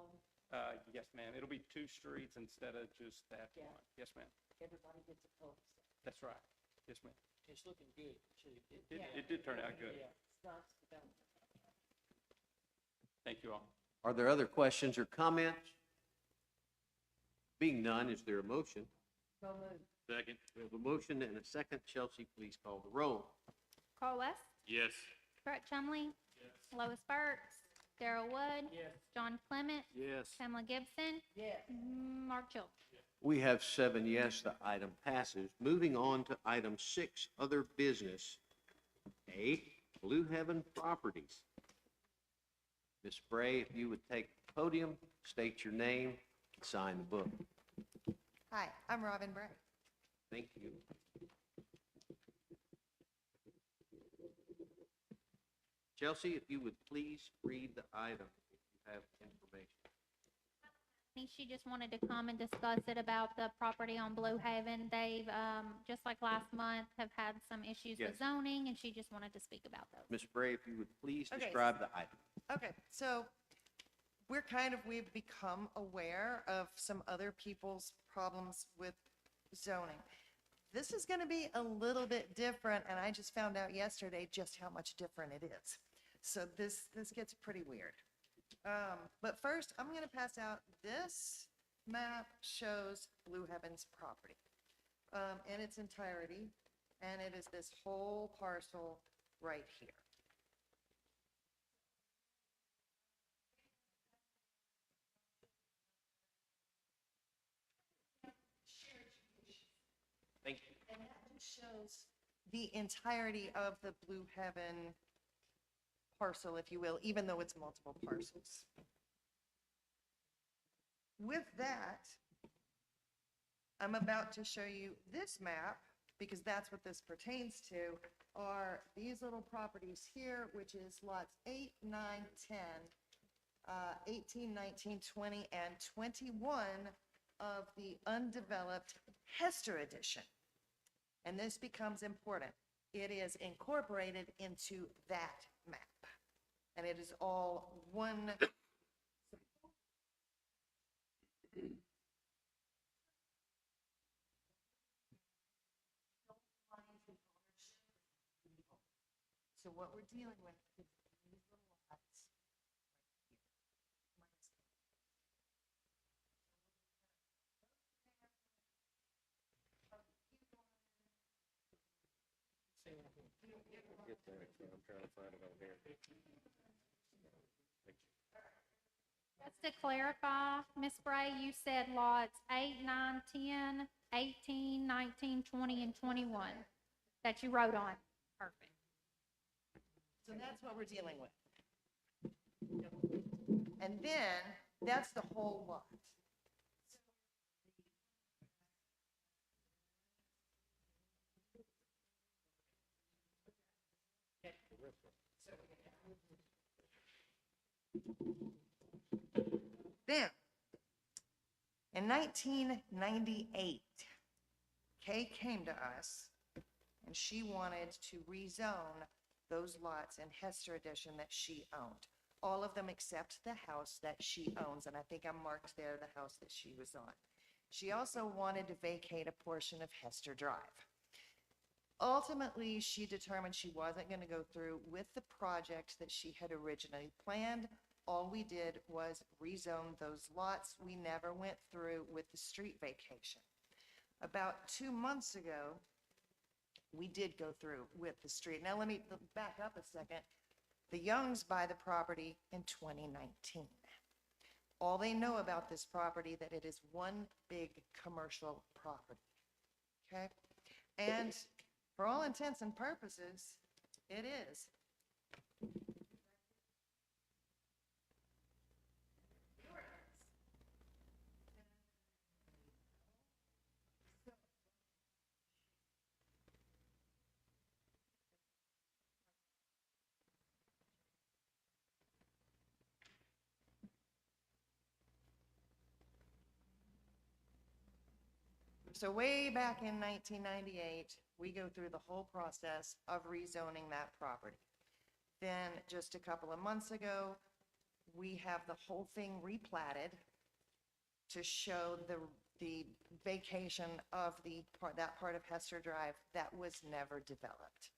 Yes, ma'am. It'll be 2 streets instead of just that Yeah. one. Yes, ma'am. Everybody gets a cul-de-sac. That's right. Yes, ma'am. It's looking good, too. It did turn out good. Yeah, it's nice development. Thank you all. Are there other questions or comments? Being none, is there a motion? So moved. Second. We have a motion and a second. Chelsea, please call the roll. Carl West? Yes. Brett Chumley? Lois Burks? Darrell Wood? Yes. John Clement? Yes. Pamela Gibson? Yes. Mark Chilton? We have 7 yes, the item passes. Moving on to item 6, other business. A, Blue Heaven Properties. Ms. Bray, if you would take the podium, state your name, and sign the book. Hi, I'm Robin Bray. Thank you. Chelsea, if you would please read the item if you have information. She just wanted to come and discuss it about the property on Blue Haven. They've, just like last month, have had some issues Yes. with zoning, and she just wanted to speak about those. Ms. Bray, if you would please Okay. describe the item. Okay, so we've become aware of some other people's problems with zoning. this is gonna be a little bit different, and I just found out yesterday just how much different it is. So this gets pretty weird. But first, I'm gonna pass out, this map shows Blue Heaven's property, in its entirety, and it is this whole parcel right here. Thank you. And that just shows the entirety of the Blue Heaven parcel, if you will, even though it's multiple parcels. With that, I'm about to show you this map, because that's what this pertains to, are these little properties here, which is lots 8, 9, 10, 18, 19, 20, and 21 of the undeveloped Hester edition. And this becomes important. It is incorporated into that map. And it is all one. So what we're dealing with is these little lots right here. Get that, I'm trying to find it on here. Just to clarify, Ms. Bray, you said lots 8, 9, 10, 18, 19, 20, and 21 that you wrote on. Perfect. So that's what we're dealing with. And then, that's the whole lot. Then, in 1998, Kay came to us and she wanted to rezone those lots in Hester Edition that she owned. All of them except the house that she owns, and I think I marked there the house that she was on. She also wanted to vacate a portion of Hester Drive. Ultimately, she determined she wasn't going to go through with the project that she had originally planned. All we did was rezone those lots. We never went through with the street vacation. About 2 months ago, we did go through with the street. Now, let me back up a second. The Youngs buy the property in 2019. All they know about this property, that it is one big commercial property, okay? And for all intents and purposes, it is. So way back in 1998, we go through the whole process of rezoning that property. Then just a couple of months ago, we have the whole thing replatted to show the vacation of that part of Hester Drive that was never developed.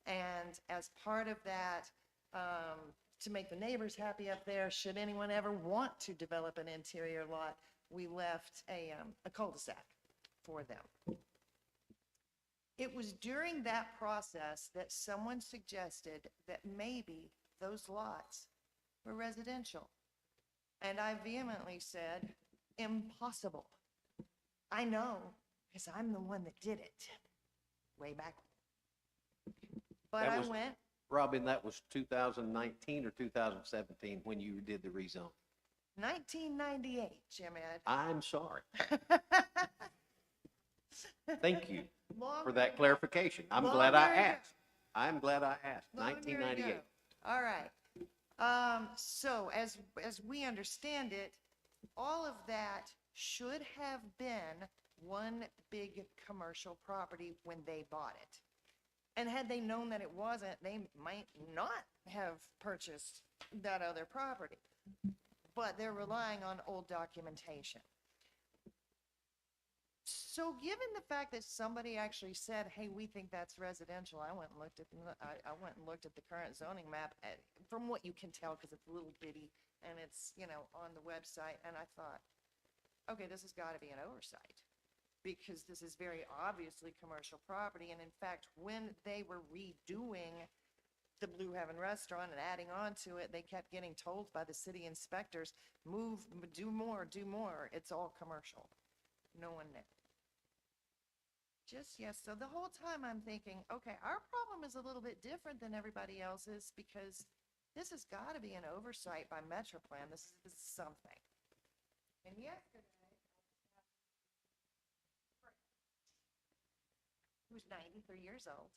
And as part of that, to make the neighbors happy up there, should anyone ever want to develop an interior lot, we left a cul-de-sac for them. It was during that process that someone suggested that maybe those lots were residential. And I vehemently said, impossible. I know, because I'm the one that did it way back. But That I was- went, Robin, that was 2019 or 2017 when you did the rezone? 1998, Jim Ed. I'm sorry. Thank you for Longer that ago. clarification. I'm glad I Longer ago. asked. I'm glad I asked. Longer 1998. ago. All right. So as we understand it, all of that should have been one big commercial property when they bought it. And had they known that it wasn't, they might not have purchased that other property. But they're relying on old documentation. So given the fact that somebody actually said, hey, we think that's residential, I went and looked at, I went and looked at the current zoning map, from what you can tell, because it's a little bitty, and it's, on the website, and I thought, okay, this has got to be an oversight, because this is very obviously commercial property, and in fact, when they were redoing the Blue Heaven Restaurant and adding on to it, they kept getting told by the city inspectors, move, do more, it's all commercial. No one knew. Yes, so the whole time I'm thinking, okay, our problem is a little bit different than everybody else's, because this has got to be an oversight by Metroplan. This is something. And yesterday, who's 93 years old,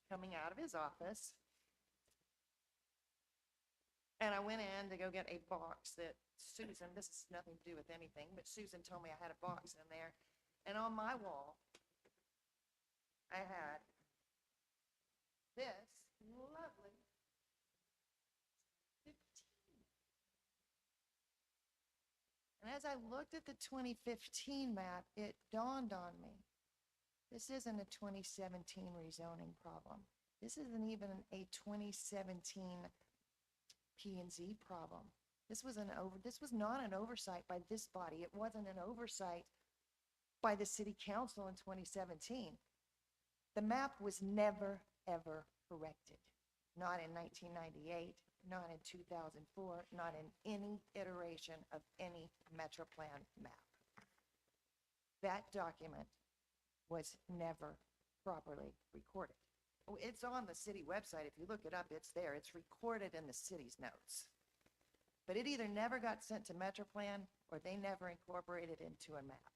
coming out of his office, and I went in to go get a box that Susan, this has nothing to do with anything, but Susan told me I had a box in there. And on my wall, I had this lovely 15. And as I looked at the 2015 map, it dawned on me, this isn't a 2017 rezoning problem. This isn't even a 2017 P&Z problem. This was not an oversight by this body. It wasn't an oversight by the city council in 2017. The map was never, ever corrected. Not in 1998, not in 2004, not in any iteration of any Metroplan map. That document was never properly recorded. Oh, it's on the city website. If you look it up, it's there. It's recorded in the city's notes. But it either never got sent to Metroplan or they never incorporated it into a map,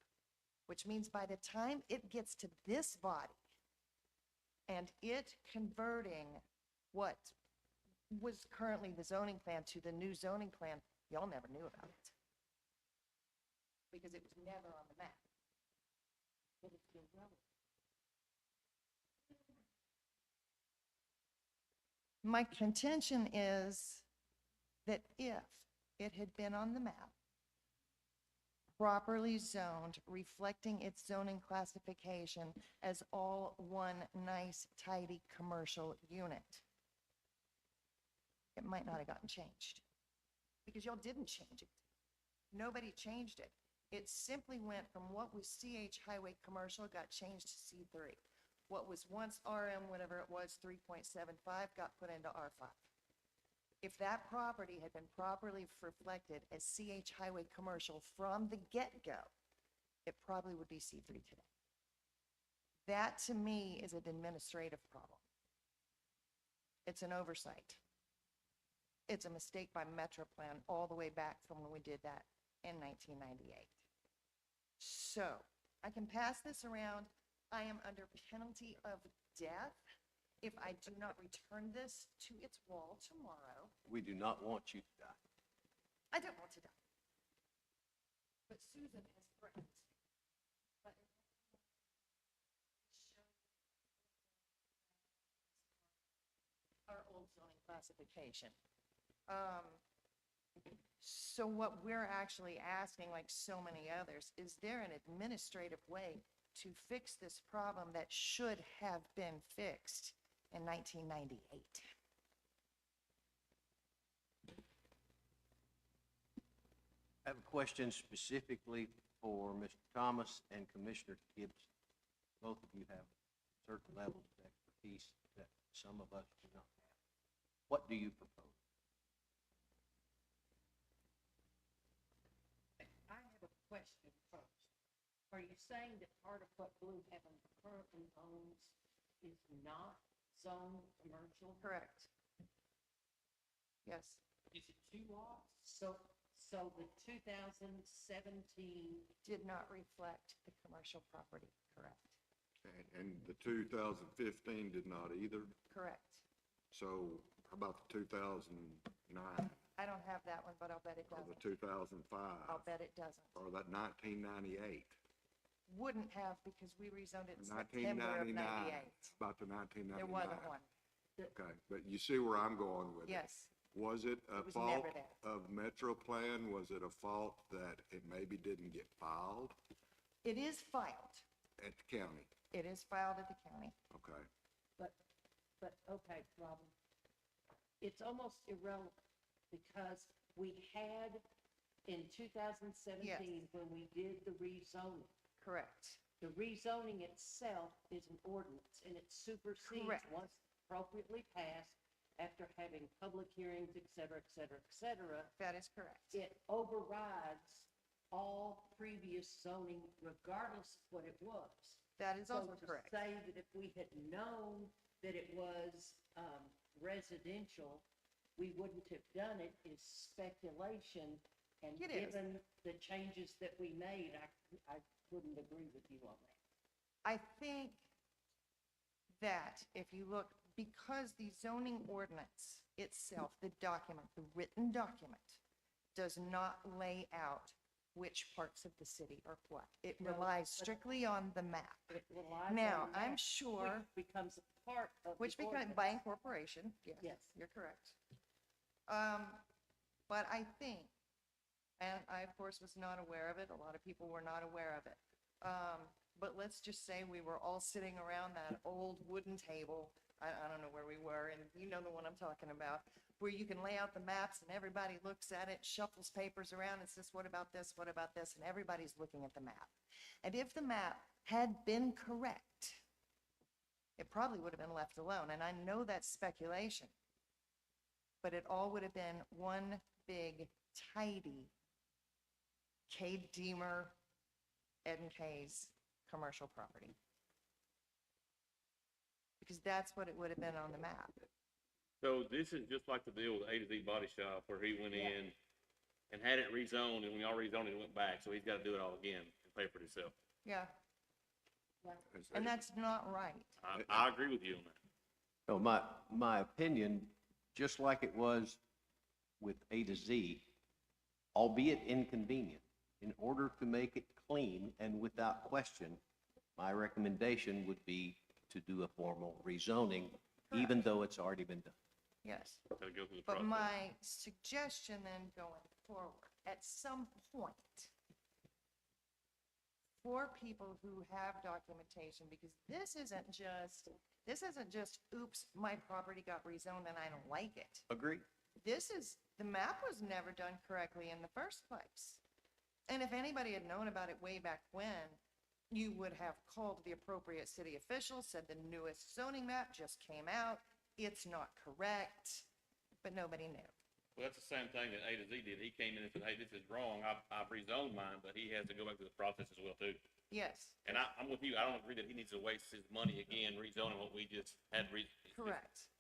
which means by the time it gets to this body and it converting what was currently the zoning plan to the new zoning plan, y'all never knew about it because it was never on the map. But it's been relevant. My contention is that if it had been on the map, properly zoned, reflecting its zoning classification as all one nice, tidy commercial unit, it might not have gotten changed because y'all didn't change it. Nobody changed it. It simply went from what was CH Highway Commercial, got changed to C3. What was once RM, whatever it was, 3.75, got put into R5. If that property had been properly reflected as CH Highway Commercial from the get-go, it probably would be C3 today. That, to me, is an administrative problem. It's an oversight. It's a mistake by Metroplan all the way back from when we did that in 1998. So, I can pass this around. I am under penalty of death if I do not return this to its wall tomorrow. We do not want you to die. I don't want to die. But Susan has friends. But our old zoning classification. So what we're actually asking, like so many others, is there an administrative way to fix this problem that should have been fixed in 1998? I have a question specifically for Mr. Thomas and Commissioner Gibbs. Both of you have certain levels of expertise that some of us do not have. What do you propose? I have a question first. Are you saying that part of what Blue Heaven currently owns is not zone commercial? Correct. Yes. Is it 2 lots? So the 2017 did not reflect the commercial property, correct? And the 2015 did not either? Correct. So how about the 2009? I don't have that one, but I'll bet it Or doesn't. the 2005? I'll bet it doesn't. Or that 1998? Wouldn't have because we rezoned it in September of 1999? '98. About the 1999? There wasn't one. Okay, but you see where I'm going with it? Yes. Was it a It was fault never there. of Metroplan? Was it a fault that it maybe didn't get filed? It is filed. at the county? It is filed at the county. Okay. But, okay, Robin, it's almost irrelevant because we had in 2017, when we did the rezoning, Correct. the rezoning itself is an ordinance and it supersedes Correct. once appropriately passed after having public hearings, et cetera, et cetera, et cetera. That is correct. It overrides all previous zoning regardless of what it was. That is also So correct. to say that if we had known that it was residential, we wouldn't have done it is speculation. And It is. given the changes that we made, I wouldn't agree with you on that. I think that if you look, because the zoning ordinance itself, the document, the written document, does not lay out which parts of the city are what. It No, relies but- strictly on the map. It relies Now, on I'm that, sure, Which becomes a part of the which becomes ordinance. by incorporation, yes, Yes. you're correct. But I think, and I, of course, was not aware of it, a lot of people were not aware of it. But let's just say we were all sitting around that old wooden table, I don't know where we were, and you know the one I'm talking about, where you can lay out the maps and everybody looks at it, shuffles papers around and says, what about this, what about this, and everybody's looking at the map. And if the map had been correct, it probably would have been left alone, and I know that's speculation, but it all would have been one big, tidy Cade Deemer, Ed and K's commercial property. Because that's what it would have been on the map. So this is just like the deal with A to Z Body Shop where he went Yeah. in and had it rezoned, and when y'all rezoned it, it went back, so he's gotta do it all again and pay for it himself. Yeah, and that's not right. I agree with you on that. So my opinion, just like it was with A to Z, albeit inconvenient, in order to make it clean and without question, my recommendation would be to do a formal rezoning, even though it's already been done. Yes. Gotta go through the But process. my suggestion then going forward, at some point, for people who have documentation, because this isn't just, oops, my property got rezoned and I don't like it. Agree? The map was never done correctly in the first place. And if anybody had known about it way back when, you would have called the appropriate city official, said the newest zoning map just came out, it's not correct, but nobody knew. Well, that's the same thing that A to Z did. He came in and said, hey, this is wrong. I've rezoned mine, but he has to go back through the process as well too. Yes, And I'm with you. I don't agree that he needs to waste his money again rezoning what we just had. correct.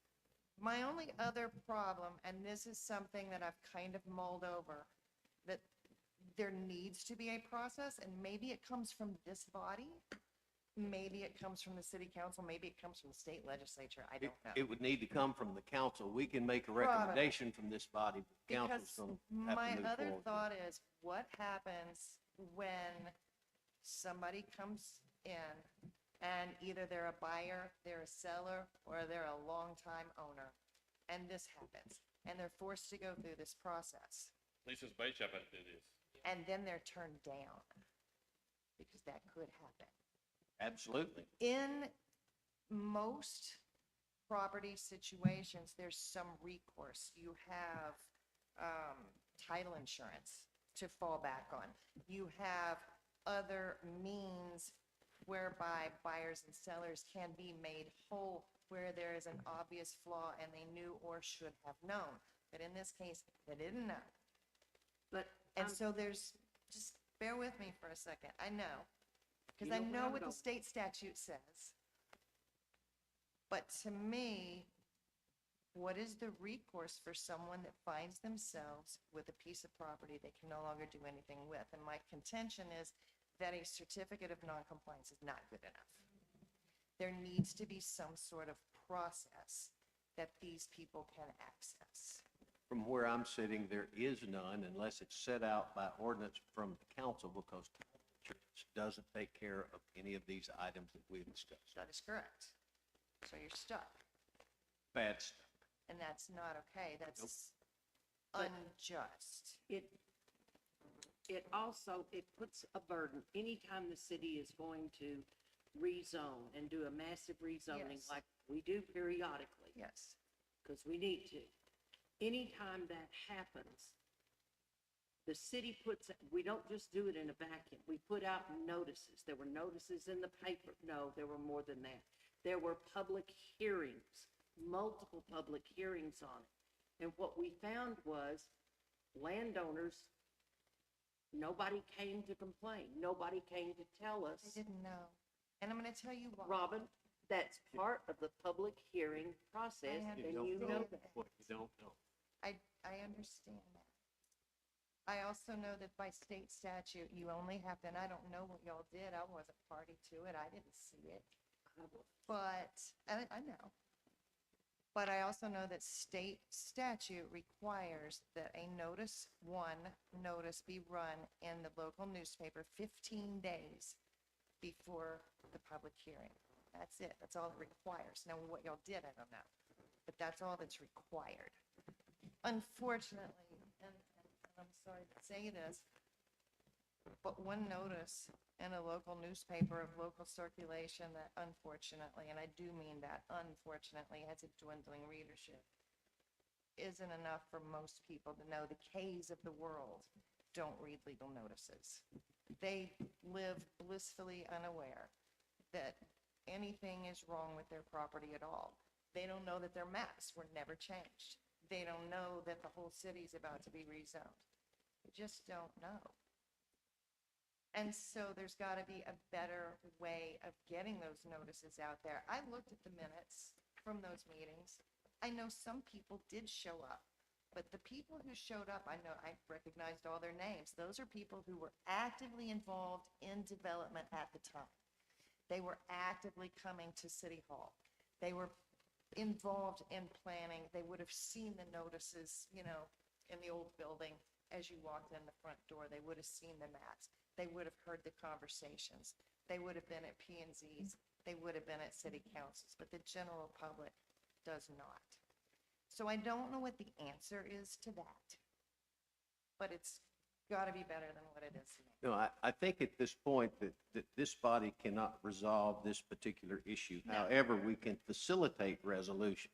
My only other problem, and this is something that I've kind of mulled over, that there needs to be a process, and maybe it comes from this body, maybe it comes from the city council, maybe it comes from the state legislature, I don't know. It would need to come from the council. We can make a recommendation from this body, but the council's Because gonna have my to move other forward. thought is, what happens when somebody comes in and either they're a buyer, they're a seller, or they're a longtime owner, and this happens, and they're forced to go through this process, Lisa's Bait Shop had to do this. and then they're turned down, because that could happen. Absolutely. In most property situations, there's some recourse. You have title insurance to fall back on. You have other means whereby buyers and sellers can be made whole where there is an obvious flaw and they knew or should have known. But in this case, they didn't know. But, And so there's, just bear with me for a second. I know. Because I You know where know I'm what the going. state statute says. But to me, what is the recourse for someone that finds themselves with a piece of property they can no longer do anything with? And my contention is that a certificate of noncompliance is not good enough. There needs to be some sort of process that these people can access. From where I'm sitting, there is none unless it's set out by ordinance from the council, because church doesn't take care of any of these items that we've discussed. That is correct. So you're stuck. Bad stuff. And that's not okay. That's But- unjust. it also, it puts a burden, anytime the city is going to rezone and do a massive rezoning Yes. like we do periodically, Yes. because we need to. Anytime that happens, the city puts, we don't just do it in a vacuum. We put out notices. There were notices in the paper. No, there were more than that. There were public hearings, multiple public hearings on it. And what we found was landowners, nobody came to complain. Nobody came to tell us. I didn't know. And I'm going to tell you why. Robin, that's part of the public hearing process, I and understand you know that. that. What you don't know. I understand that. I also know that by state statute, you only have to, and I don't know what y'all did. I wasn't party to it. I didn't see it. But, I know. But I also know that state statute requires that a one notice be run in the local newspaper 15 days before the public hearing. That's it. That's all it requires. Now, what y'all did, I don't know. But that's all that's required. Unfortunately, and I'm sorry to say this, but one notice in a local newspaper of local circulation that unfortunately, and I do mean that unfortunately, has a dwindling readership, isn't enough for most people to know. The Ks of the world don't read legal notices. They live blissfully unaware that anything is wrong with their property at all. They don't know that their maps were never changed. They don't know that the whole city's about to be rezoned. They just don't know. And so there's got to be a better way of getting those notices out there. I looked at the minutes from those meetings. I know some people did show up, but the people who showed up, I know I recognized all their names. Those are people who were actively involved in development at the time. They were actively coming to City Hall. They were involved in planning. They would have seen the notices, in the old building as you walked in the front door. They would have seen the maps. They would have heard the conversations. They would have been at P&Zs. They would have been at city councils, but the general public does not. So I don't know what the answer is to that, but it's got to be better than what it is now. No, I think at this point that this body cannot resolve this particular issue. However, we can facilitate resolution.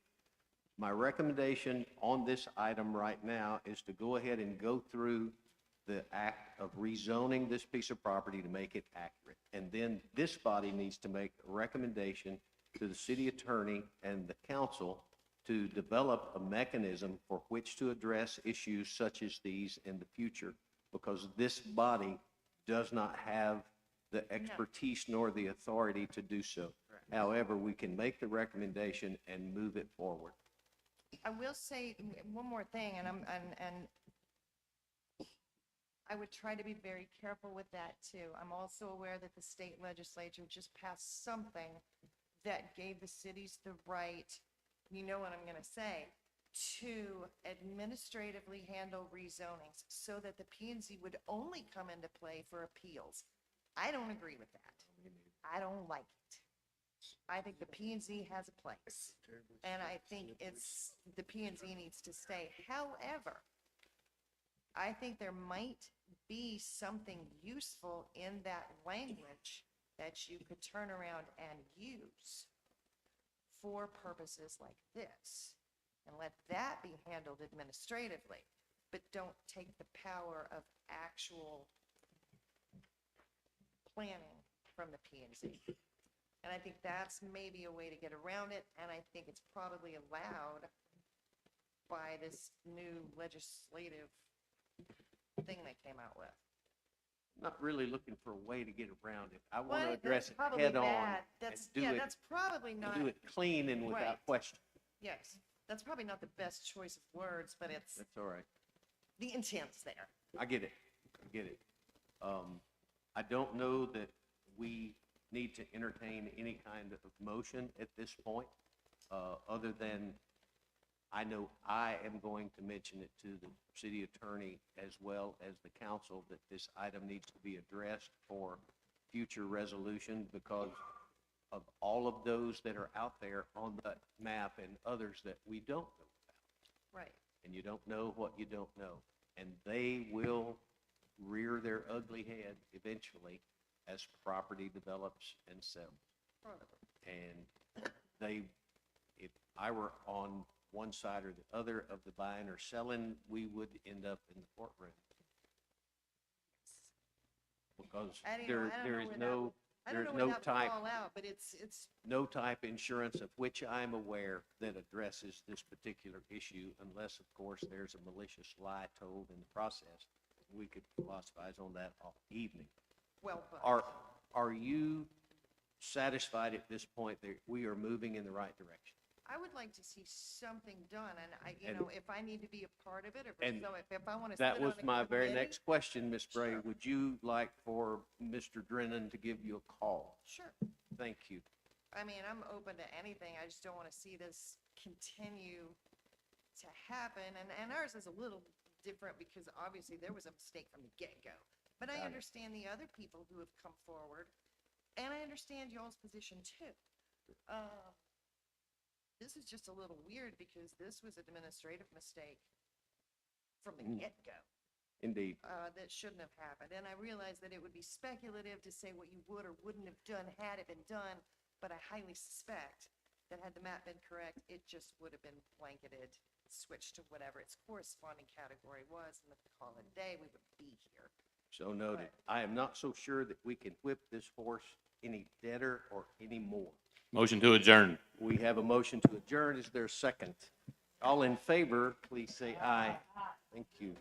My recommendation on this item right now is to go ahead and go through the act of rezoning this piece of property to make it accurate. And then this body needs to make a recommendation to the city attorney and the council to develop a mechanism for which to address issues such as these in the future, because this body does not have the expertise nor the authority to do so. However, we can make the recommendation and move it forward. I will say one more thing, and I would try to be very careful with that too. I'm also aware that the state legislature just passed something that gave the cities the right, you know what I'm going to say, to administratively handle rezonings so that the P&Z would only come into play for appeals. I don't agree with that. I don't like it. I think the P&Z has a place, and I think the P&Z needs to stay. However, I think there might be something useful in that language that you could turn around and use for purposes like this, and let that be handled administratively, but don't take the power of actual planning from the P&Z. And I think that's maybe a way to get around it, and I think it's probably allowed by this new legislative thing they came out with. Not really looking for a way to get around it. I want Well, to that's address it probably head on bad. and That's, do yeah, it, that's probably not, do it clean and Right. without question. yes, that's probably not the best choice of words, but it's, That's all right. the intent's there. I get it. I get it. I don't know that we need to entertain any kind of motion at this point, other than I know I am going to mention it to the city attorney as well as the council that this item needs to be addressed for future resolution because of all of those that are out there on the map and others that we don't know about. Right. And you don't know what you don't know. And they will rear their ugly head eventually as property develops and sells. And they, if I were on one side or the other of the buying or selling, we would end up in the courtroom. Because there is no, there's no type, but it's, no type insurance of which I'm aware that addresses this particular issue, unless, of course, there's a malicious lie told in the process. We could philosophize on that all evening. well put. Are you satisfied at this point that we are moving in the right direction? I would like to see something done, and I, you And- know, if I need to be a part of it, or And so if I want to sit That on was the my very committee- next question, Ms. Bray. Sure. Would you like for Mr. Drennan to give you a call? Sure. Thank you. I mean, I'm open to anything. I just don't want to see this continue to happen. And ours is a little different because obviously there was a mistake from the get-go. But I Got it. understand the other people who have come forward, and I understand y'all's position too. This is just a little weird because this was an administrative mistake from the get-go. Indeed. That shouldn't have happened. And I realize that it would be speculative to say what you would or wouldn't have done had it been done, but I highly suspect that had the map been correct, it just would have been blanketed, switched to whatever its corresponding category was, and if we call it a day, we would be here. So noted. I am not so sure that we can whip this horse any deader or any more. Motion to adjourn. We have a motion to adjourn. Is there a second? All in favor, please say aye. Thank you.